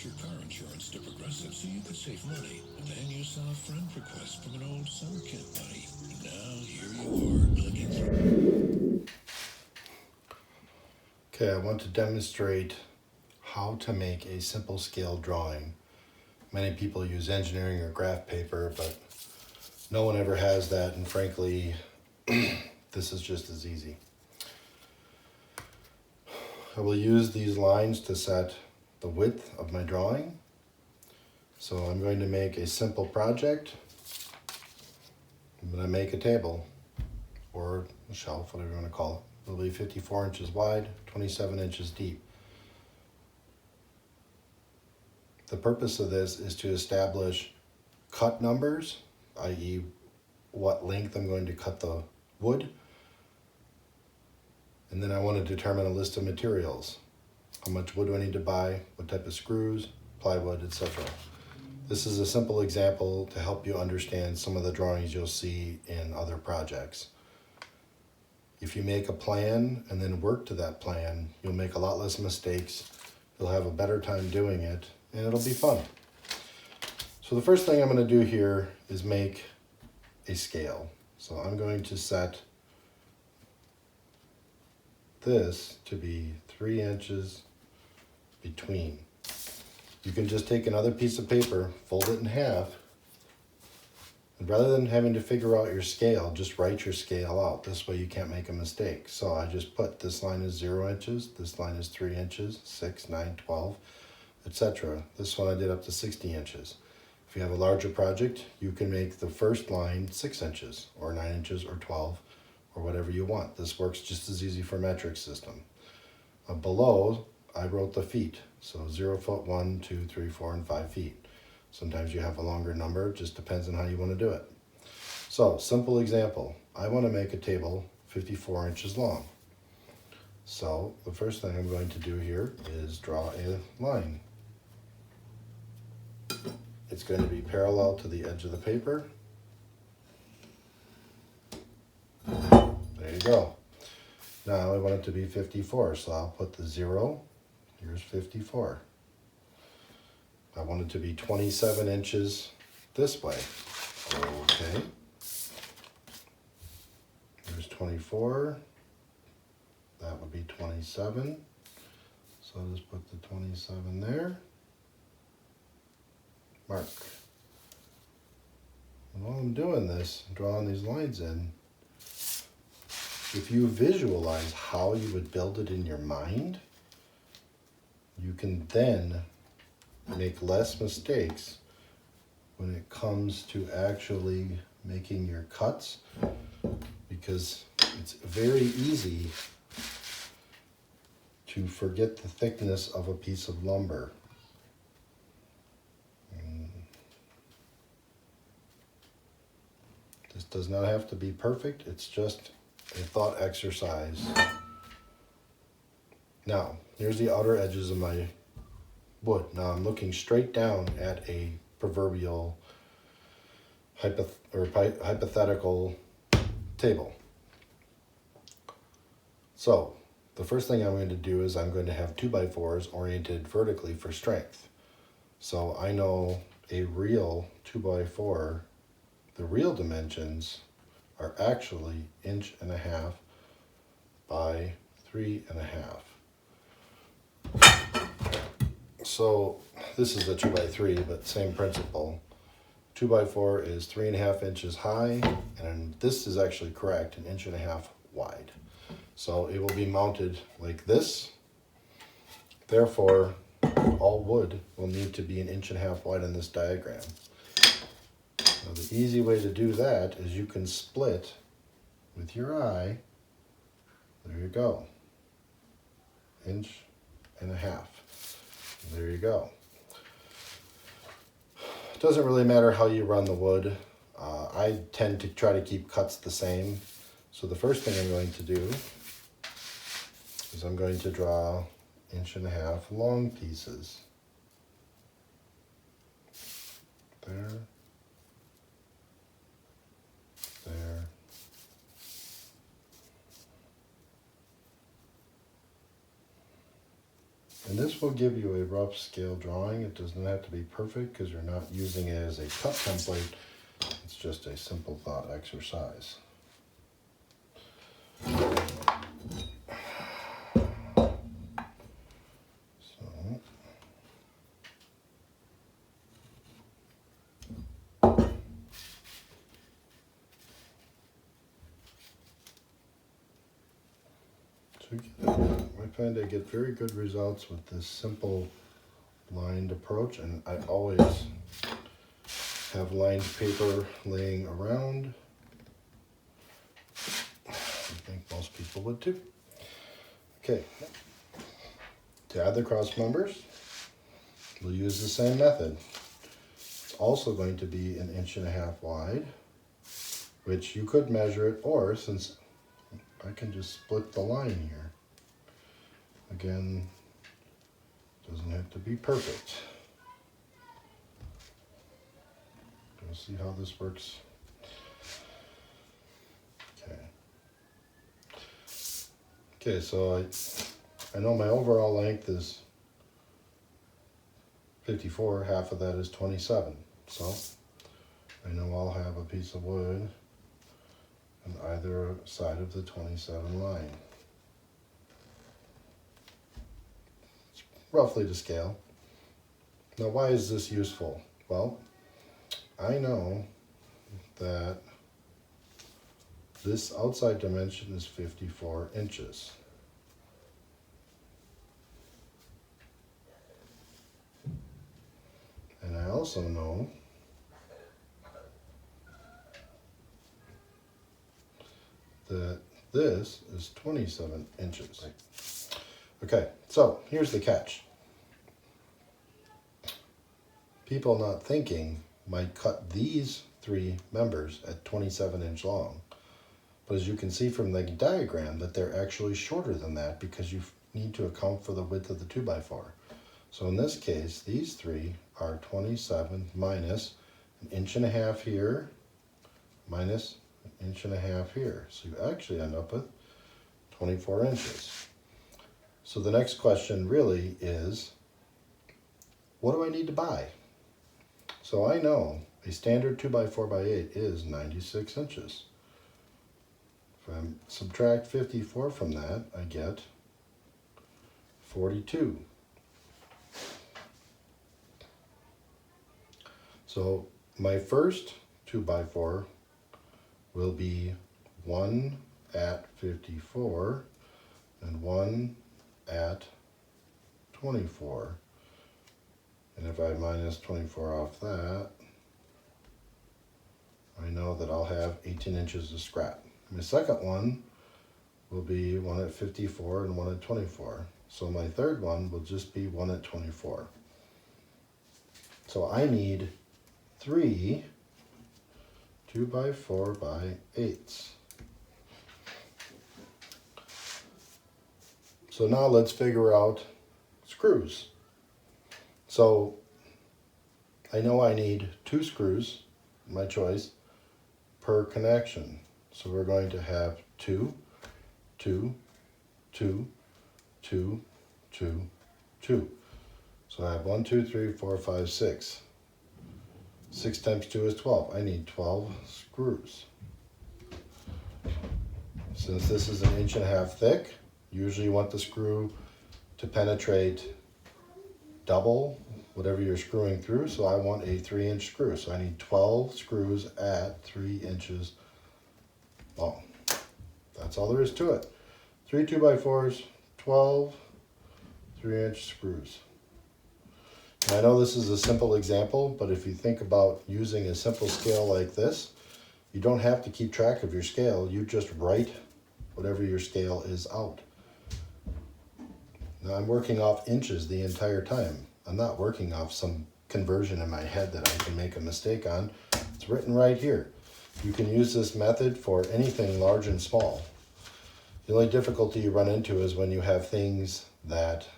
switch your car insurance to Progressive so you could save money. Then you saw a friend request from an old summer camp buddy. And now here you are clicking through. Okay, I want to demonstrate how to make a simple scale drawing. Many people use engineering or graph paper, but no one ever has that, and frankly, this is just as easy. I will use these lines to set the width of my drawing. So I'm going to make a simple project. I'm going to make a table or a shelf, whatever you want to call it. It'll be 54 inches wide, 27 inches deep. The purpose of this is to establish cut numbers, i.e. what length I'm going to cut the wood. And then I want to determine a list of materials. How much wood do I need to buy? What type of screws, plywood, etc. This is a simple example to help you understand some of the drawings you'll see in other projects. If you make a plan and then work to that plan, you'll make a lot less mistakes. You'll have a better time doing it, and it'll be fun. So the first thing I'm going to do here is make a scale. So I'm going to set this to be 3 inches between. You can just take another piece of paper, fold it in half, and rather than having to figure out your scale, just write your scale out. This way you can't make a mistake. So I just put this line is 0 inches, this line is 3 inches, 6, 9, 12, etc. This one I did up to 60 inches. If you have a larger project, you can make the first line 6 inches, or 9 inches, or 12, or whatever you want. This works just as easy for metric system. Below, I wrote the feet. So 0 foot, 1, 2, 3, 4, and 5 feet. Sometimes you have a longer number, it just depends on how you want to do it. So, simple example. I want to make a table 54 inches long. So, the first thing I'm going to do here is draw a line. It's going to be parallel to the edge of the paper. There you go. Now I want it to be 54, so I'll put the 0. Here's 54. I want it to be 27 inches this way. Okay. Here's 24. That would be 27. So I'll just put the 27 there. Mark. And while I'm doing this, drawing these lines in, if you visualize how you would build it in your mind, you can then make less mistakes when it comes to actually making your cuts, because it's very easy to forget the thickness of a piece of lumber. This does not have to be perfect, it's just a thought exercise. Now, here's the outer edges of my wood. Now I'm looking straight down at a proverbial hypothetical table. So, the first thing I'm going to do is I'm going to have 2x4s oriented vertically for strength. So I know a real 2x4, the real dimensions are actually 1.5 by 3.5. So this is a 2x3, but same principle. 2x4 is 3.5 inches high, and this is actually correct, 1.5 inches wide. So it will be mounted like this. Therefore, all wood will need to be 1.5 inches wide in this diagram. Now the easy way to do that is you can split with your eye. There you go. 1.5 inches. There you go. It doesn't really matter how you run the wood. I tend to try to keep cuts the same. So the first thing I'm going to do is I'm going to draw 1.5 inches long pieces. There. There. And this will give you a rough scale drawing. It doesn't have to be perfect because you're not using it as a cut template. It's just a simple thought exercise. I find I get very good results with this simple lined approach, and I always have lined paper laying around. I think most people would too. Okay, to add the cross members, we'll use the same method. It's also going to be 1.5 inches wide, which you could measure it, or since I can just split the line here. Again, doesn't have to be perfect. We'll see how this works. Okay, so I know my overall length is 54, half of that is 27. So I know I'll have a piece of wood on either side of the 27 line. It's roughly to scale. Now, why is this useful? Well, I know that this outside dimension is 54 inches. And I also know that this is 27 inches. Okay, so here's the catch. People not thinking might cut these 3 members at 27-inch long. But as you can see from the diagram, that they're actually shorter than that because you need to account for the width of the 2x4. So in this case, these 3 are 27 minus 1.5 inches here, minus 1.5 inches here. So you actually end up with 24 inches. So the next question really is, what do I need to buy? So I know a standard 2x4x8 is 96 inches. If I subtract 54 from that, I get 42. So my first 2x4 will be 1 at 54 and 1 at 24. And if I minus 24 off that, I know that I'll have 18 inches of scrap. My second one will be 1 at 54 and 1 at 24. So my third one will just be 1 at 24. So I need 3 2x4x8s. So now let's figure out screws. So I know I need 2 screws, my choice, per connection. So we're going to have 2, 2, 2, 2, 2, 2. So I have 1, 2, 3, 4, 5, 6. 6 times 2 is 12. I need 12 screws. Since this is 1.5 inches thick, usually you want the screw to penetrate double whatever you're screwing through. So I want a 3-inch screw. So I need 12 screws at 3 inches long. That's all there is to it. 3 2x4s, 12 3-inch screws. And I know this is a simple example, but if you think about using a simple scale like this, you don't have to keep track of your scale. You just write whatever your scale is out. Now I'm working off inches the entire time. I'm not working off some conversion in my head that I can make a mistake on. It's written right here. You can use this method for anything large and small. The only difficulty you run into is when you have things that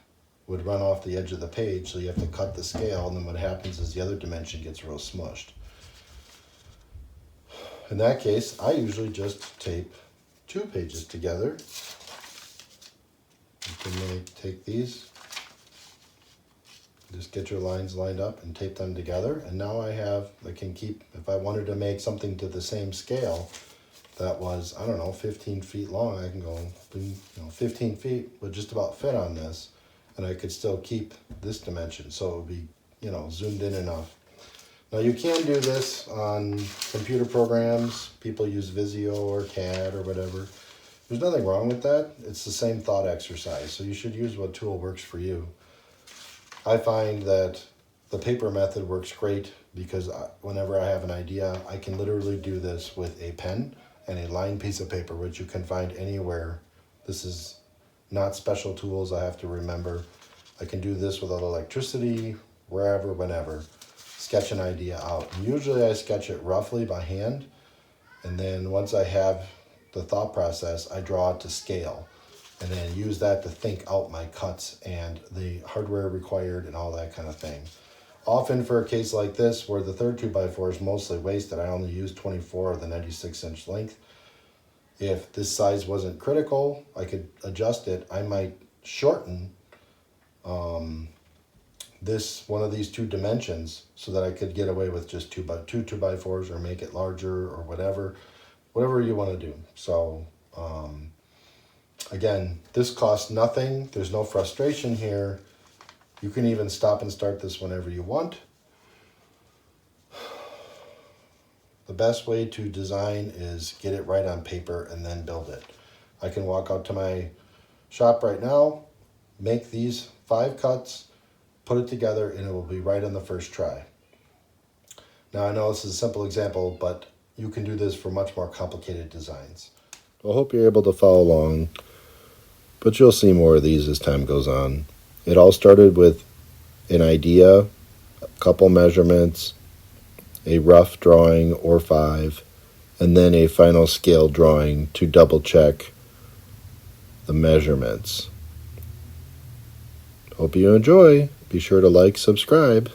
would run off the edge of the page, so you have to cut the scale, and then what happens is the other dimension gets real smushed. In that case, I usually just tape 2 pages together. You can take these Just get your lines lined up and tape them together. And now I can keep, if I wanted to make something to the same scale that was, I don't know, 15 feet long, I can go, 15 feet would just about fit on this. And I could still keep this dimension. So it would be, zoomed in enough. Now you can do this on computer programs. People use Visio or CAD or whatever. There's nothing wrong with that. It's the same thought exercise. So you should use what tool works for you. I find that the paper method works great because whenever I have an idea, I can literally do this with a pen and a lined piece of paper, which you can find anywhere. This is not special tools I have to remember. I can do this without electricity, wherever, whenever. Sketch an idea out. And usually I sketch it roughly by hand, and then once I have the thought process, I draw it to scale, and then use that to think out my cuts and the hardware required and all that kind of thing. Often for a case like this, where the third 2x4 is mostly wasted, I only use 24 of the 96-inch length. If this size wasn't critical, I could adjust it. I might shorten one of these two dimensions so that I could get away with just 2x4s or make it larger or whatever you want to do. So again, this costs nothing. There's no frustration here. You can even stop and start this whenever you want. The best way to design is get it right on paper and then build it. I can walk out to my shop right now, make these 5 cuts, put it together, and it will be right on the first try. Now I know this is a simple example, but you can do this for much more complicated designs. I hope you're able to follow along, but you'll see more of these as time goes on. It all started with an idea, a couple measurements, a rough drawing or 5, and then a final scale drawing to double check the measurements. Hope you enjoy. Be sure to like, subscribe.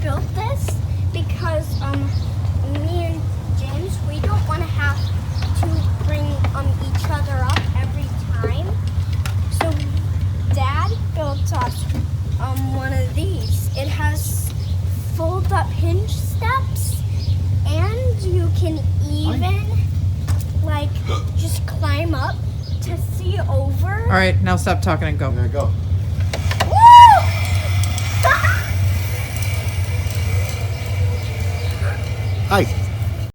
built this because me and James, we don't want to have to bring each other up every time. So Dad built us one of these. It has fold-up hinge steps, and you can even like just climb up to see over. All right, now stop talking and go. There you go. Hi.